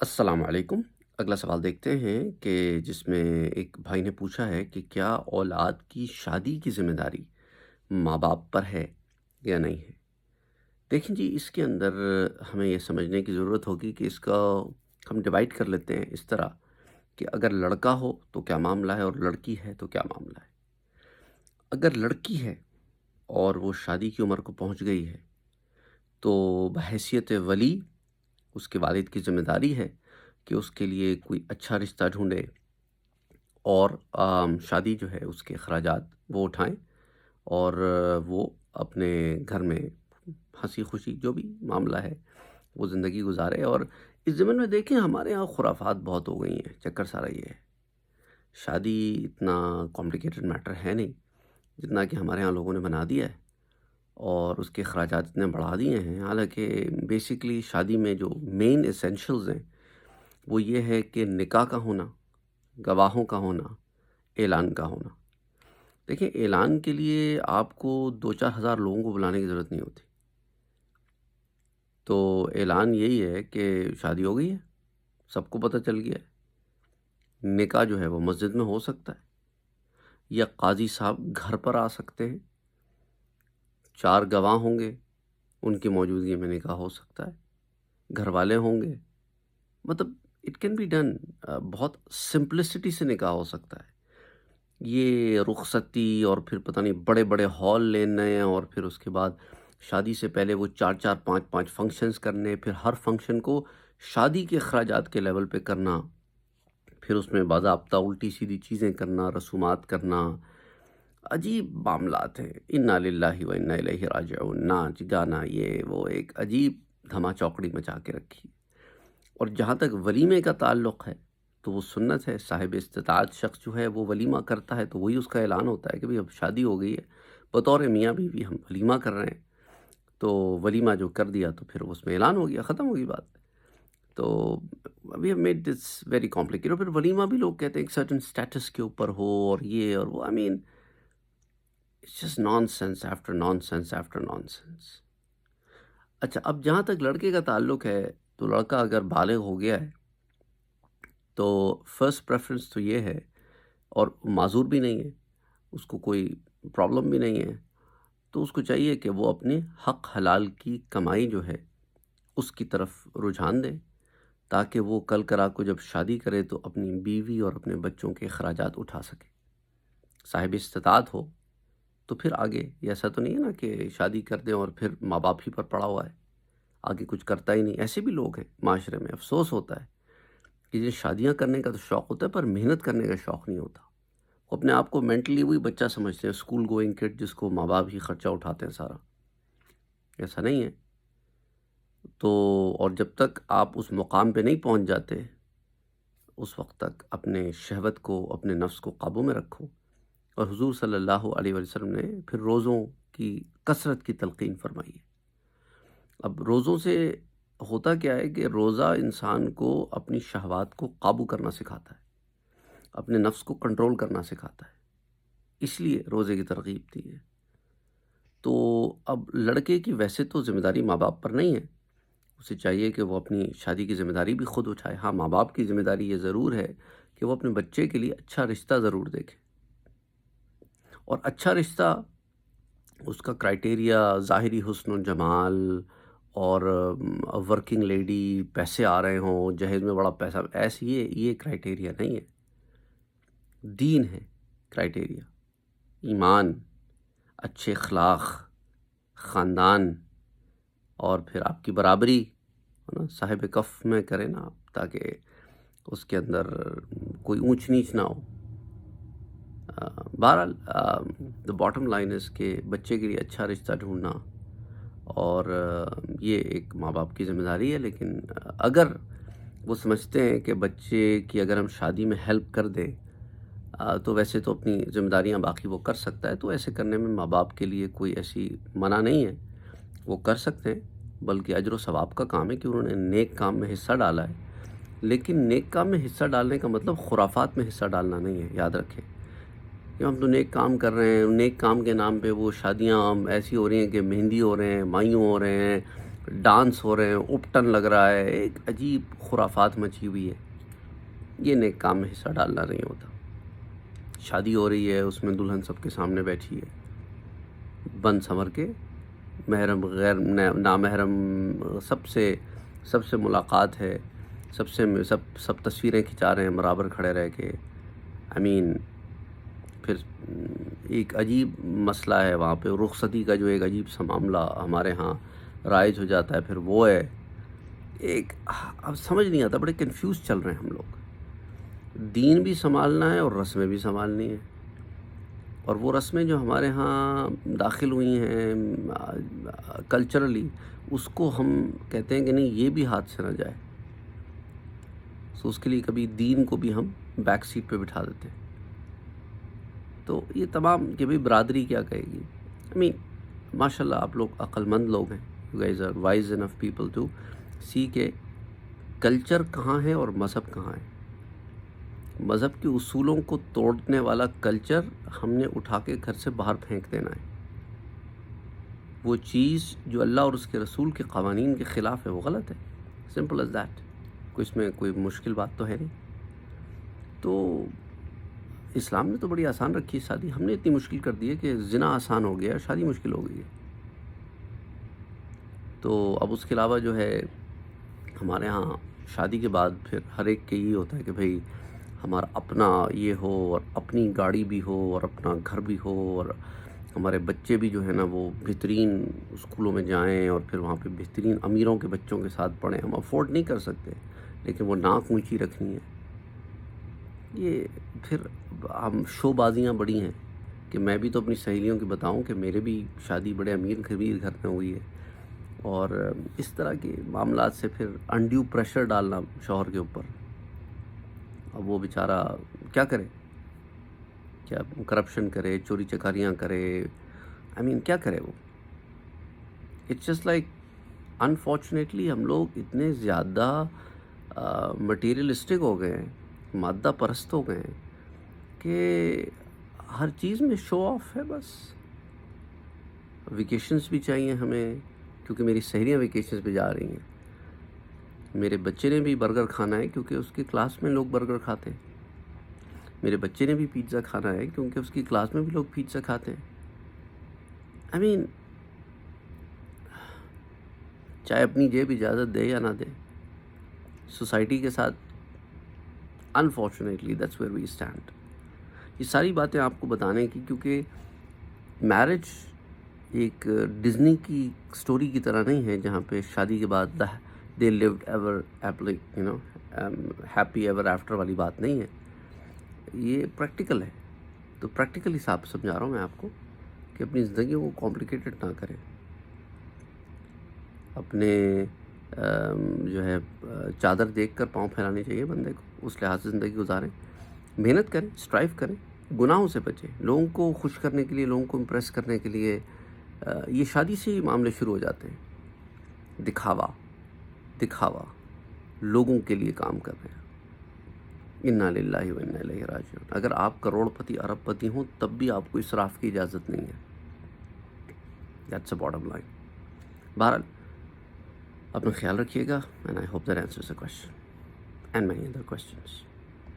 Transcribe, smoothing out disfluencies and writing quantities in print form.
السلام علیکم۔ اگلا سوال دیکھتے ہیں کہ جس میں ایک بھائی نے پوچھا ہے کہ کیا اولاد کی شادی کی ذمہ داری ماں باپ پر ہے یا نہیں ہے؟ دیکھیں جی، اس کے اندر ہمیں یہ سمجھنے کی ضرورت ہوگی کہ اس کا ہم ڈیوائڈ کر لیتے ہیں اس طرح کہ اگر لڑکا ہو تو کیا معاملہ ہے اور لڑکی ہے تو کیا معاملہ ہے۔ اگر لڑکی ہے اور وہ شادی کی عمر کو پہنچ گئی ہے تو بحیثیت ولی اس کے والد کی ذمہ داری ہے کہ اس کے لیے کوئی اچھا رشتہ ڈھونڈے اور شادی جو ہے اس کے اخراجات وہ اٹھائیں اور وہ اپنے گھر میں ہنسی خوشی جو بھی معاملہ ہے وہ زندگی گزارے۔ اور اس ضمن میں دیکھیں ہمارے یہاں خرافات بہت ہو گئی ہیں، چکر سارا یہ ہے، شادی اتنا کمپلیکیٹڈ میٹر ہے نہیں جتنا کہ ہمارے یہاں لوگوں نے بنا دیا ہے اور اس کے اخراجات اتنے بڑھا دیے ہیں۔ حالانکہ بیسیکلی شادی میں جو مین ایسینشلز ہیں وہ یہ ہے کہ نکاح کا ہونا، گواہوں کا ہونا، اعلان کا ہونا۔ دیکھیں اعلان کے لیے آپ کو 2-4 ہزار لوگوں کو بلانے کی ضرورت نہیں ہوتی۔ تو اعلان یہی ہے کہ شادی ہو گئی ہے، سب کو پتہ چل گیا ہے۔ نکاح جو ہے وہ مسجد میں ہو سکتا ہے یا قاضی صاحب گھر پر آ سکتے ہیں، 4 گواہ ہوں گے، ان کی موجودگی میں نکاح ہو سکتا ہے، گھر والے ہوں گے، مطلب اٹ کین بی ڈن۔ بہت سمپلسٹی سے نکاح ہو سکتا ہے۔ یہ رخصتی اور پھر پتہ نہیں بڑے بڑے ہال لینے اور پھر اس کے بعد شادی سے پہلے وہ 4-4 5-5 فنکشنز کرنے، پھر ہر فنکشن کو شادی کے اخراجات کے لیول پہ کرنا، پھر اس میں باضابطہ الٹی سیدھی چیزیں کرنا، رسومات کرنا، عجیب معاملات ہیں۔ انا للہ و انا الیہ راجعون، ناچ گانا یہ وہ ایک عجیب دھما چوکڑی مچا کے رکھی۔ اور جہاں تک ولیمے کا تعلق ہے تو وہ سنت ہے، صاحب استطاعت شخص جو ہے وہ ولیمہ کرتا ہے تو وہی اس کا اعلان ہوتا ہے کہ بھئی اب شادی ہو گئی ہے، بطور میاں بیوی ہم ولیمہ کر رہے ہیں۔ تو ولیمہ جو کر دیا تو پھر اس میں اعلان ہو گیا، ختم ہو گئی بات۔ تو we have made this very complicated. اور پھر ولیمہ بھی لوگ کہتے ہیں ایک سرٹن سٹیٹس کے اوپر ہو اور یہ اور وہ، I mean it's just nonsense after nonsense after nonsense. اچھا، اب جہاں تک لڑکے کا تعلق ہے تو لڑکا اگر بالغ ہو گیا ہے تو فرسٹ پریفرنس تو یہ ہے، اور معذور بھی نہیں ہے، اس کو کوئی پرابلم بھی نہیں ہے، تو اس کو چاہیے کہ وہ اپنے حق حلال کی کمائی جو ہے اس کی طرف رجحان دے، تاکہ وہ کل کرا کو جب شادی کرے تو اپنی بیوی اور اپنے بچوں کے اخراجات اٹھا سکے۔ صاحب استطاعت ہو تو پھر آگے یہ ایسا تو نہیں ہے نا کہ شادی کر دیں اور پھر ماں باپ ہی پر پڑا ہوا ہے، آگے کچھ کرتا ہی نہیں۔ ایسے بھی لوگ ہیں معاشرے میں، افسوس ہوتا ہے کہ جن شادیاں کرنے کا تو شوق ہوتا ہے پر محنت کرنے کا شوق نہیں ہوتا۔ وہ اپنے آپ کو مینٹلی وہی بچہ سمجھتے ہیں، اسکول گوئنگ کڈ، جس کو ماں باپ ہی خرچہ اٹھاتے ہیں سارا۔ ایسا نہیں ہے۔ تو اور جب تک آپ اس مقام پہ نہیں پہنچ جاتے اس وقت تک اپنے شہوت کو، اپنے نفس کو قابو میں رکھو۔ اور حضور صلی اللہ علیہ وسلم نے پھر روزوں کی کثرت کی تلقین فرمائی ہے۔ اب روزوں سے ہوتا کیا ہے کہ روزہ انسان کو اپنی شہوات کو قابو کرنا سکھاتا ہے، اپنے نفس کو کنٹرول کرنا سکھاتا ہے، اس لیے روزے کی ترغیب دی ہے۔ تو اب لڑکے کی ویسے تو ذمہ داری ماں باپ پر نہیں ہے، اسے چاہیے کہ وہ اپنی شادی کی ذمہ داری بھی خود اٹھائے۔ ہاں، ماں باپ کی ذمہ داری یہ ضرور ہے کہ وہ اپنے بچے کے لیے اچھا رشتہ ضرور دیکھے، اور اچھا رشتہ اس کا کرائٹیریا ظاہری حسن و جمال اور ورکنگ لیڈی، پیسے آ رہے ہوں، جہیز میں بڑا پیسہ، ایسے یہ کرائٹیریا نہیں ہے۔ دین ہے کرائٹیریا، ایمان، اچھے اخلاق، خاندان، اور پھر آپ کی برابری ہے نا، صاحب کف میں کریں نا آپ، تاکہ اس کے اندر کوئی اونچ نیچ نہ ہو۔ بہرحال دا باٹم لائن از کہ بچے کے لیے اچھا رشتہ ڈھونڈنا، اور یہ ایک ماں باپ کی ذمہ داری ہے۔ لیکن اگر وہ سمجھتے ہیں کہ بچے کی اگر ہم شادی میں ہیلپ کر دیں تو ویسے تو اپنی ذمہ داریاں باقی وہ کر سکتا ہے، تو ایسے کرنے میں ماں باپ کے لیے کوئی ایسی منع نہیں ہے، وہ کر سکتے ہیں، بلکہ اجر و ثواب کا کام ہے کہ انہوں نے نیک کام میں حصہ ڈالا ہے۔ لیکن نیک کام میں حصہ ڈالنے کا مطلب خرافات میں حصہ ڈالنا نہیں ہے، یاد رکھیں کہ ہم تو نیک کام کر رہے ہیں، نیک کام کے نام پہ وہ شادیاں ایسی ہو رہی ہیں کہ مہندی ہو رہے ہیں، مائیوں ہو رہے ہیں، ڈانس ہو رہے ہیں، اپٹن لگ رہا ہے، ایک عجیب خرافات مچی ہوئی ہے. یہ نیک کام میں حصہ ڈالنا نہیں ہوتا. شادی ہو رہی ہے، اس میں دلہن سب کے سامنے بیٹھی ہے، بن سنور کے، محرم غیر نامحرم سب سے ملاقات ہے، سب تصویریں کھنچا رہے ہیں برابر کھڑے رہ کے. پھر ایک عجیب مسئلہ ہے وہاں پہ، رخصتی کا جو ایک عجیب سا معاملہ ہمارے ہاں رائج ہو جاتا ہے. پھر وہ ہے ایک، اب سمجھ نہیں آتا، بڑے کنفیوز چل رہے ہیں ہم لوگ. دین بھی سنبھالنا ہے اور رسمیں بھی سنبھالنی ہیں، اور وہ رسمیں جو ہمارے ہاں داخل ہوئی ہیں کلچرلی، اس کو ہم کہتے ہیں کہ نہیں یہ بھی ہاتھ سے نہ جائے. سو اس کے لیے کبھی دین کو بھی ہم بیک سیٹ پہ بٹھا دیتے ہیں. تو یہ تمام کہ بھئی برادری کیا کہے گی. ماشاء اللہ آپ لوگ عقل مند لوگ ہیں. You guys are wise enough people to see کہ کلچر کہاں ہے اور مذہب کہاں ہے. مذہب کے اصولوں کو توڑنے والا کلچر ہم نے اٹھا کے گھر سے باہر پھینک دینا ہے. وہ چیز جو اللہ اور اس کے رسول کے قوانین کے خلاف ہے وہ غلط ہے. Simple is that. اس میں کوئی مشکل بات تو ہے نہیں. تو اسلام نے تو بڑی آسان رکھی ہے شادی. ہم نے اتنی مشکل کر دی ہے کہ زنا آسان ہو گیا، شادی مشکل ہو گئی ہے. تو اب اس کے علاوہ جو ہے ہمارے ہاں شادی کے بعد پھر ہر ایک کے یہ ہوتا ہے کہ بھئی ہمارا اپنا یہ ہو، اور اپنی گاڑی بھی ہو، اور اپنا گھر بھی ہو، اور ہمارے بچے بھی جو ہے نا وہ بہترین اسکولوں میں جائیں، اور پھر وہاں پہ بہترین امیروں کے بچوں کے ساتھ پڑھیں. ہم افورڈ نہیں کر سکتے، لیکن وہ ناک اونچی رکھنی ہے. یہ پھر ہم شو بازیاں بڑی ہیں کہ میں بھی تو اپنی سہیلیوں کی بتاؤں کہ میرے بھی شادی بڑے امیر گھر میں ہوئی ہے. اور اس طرح کے معاملات سے پھر انڈیو پریشر ڈالنا شوہر کے اوپر. اب وہ بیچارہ کیا کرے، کیا کرپشن کرے، چوری چکاریاں کرے، کیا کرے وہ. اٹس جسٹ لائک انفارچونیٹلی ہم لوگ اتنے زیادہ مٹیریلسٹک ہو گئے ہیں، مادہ پرست ہو گئے ہیں کہ ہر چیز میں شو آف ہے. بس ویکیشنز بھی چاہیے ہمیں، کیونکہ میری سہیلیاں ویکیشنز پہ جا رہی ہیں. میرے بچے نے بھی برگر کھانا ہے کیونکہ اس کی کلاس میں لوگ برگر کھاتے ہیں. میرے بچے نے بھی پیزا کھانا ہے کیونکہ اس کی کلاس میں بھی لوگ پیزا کھاتے ہیں. چاہے اپنی جیب اجازت دے یا نہ دے، سوسائٹی کے ساتھ unfortunately that's where we stand. یہ ساری باتیں آپ کو بتانے کی، کیونکہ میرج ایک ڈزنی کی سٹوری کی طرح نہیں ہے جہاں پہ شادی کے بعد they lived ever happy ever after والی بات نہیں ہے. یہ پریکٹیکل ہے. تو پریکٹیکل حساب سے سمجھا رہا ہوں میں آپ کو کہ اپنی زندگیوں کو کمپلیکیٹڈ نہ کریں. اپنے جو ہے چادر دیکھ کر پاؤں پھیلانے چاہیے بندے کو، اس لحاظ سے زندگی گزاریں. محنت کریں، اسٹرائیو کریں، گناہوں سے بچیں. لوگوں کو خوش کرنے کے لیے، لوگوں کو امپریس کرنے کے لیے یہ شادی سے ہی معاملے شروع ہو جاتے ہیں. دکھاوا لوگوں کے لیے کام کر رہے ہیں. انا للہ و انا الیہ راجعون. اگر آپ کروڑ پتی ارب پتی ہوں تب بھی آپ کو اسراف کی اجازت نہیں ہے. That's a bottom line. بہرحال اپنا خیال رکھیے گا. And I hope that answers the question and many other questions.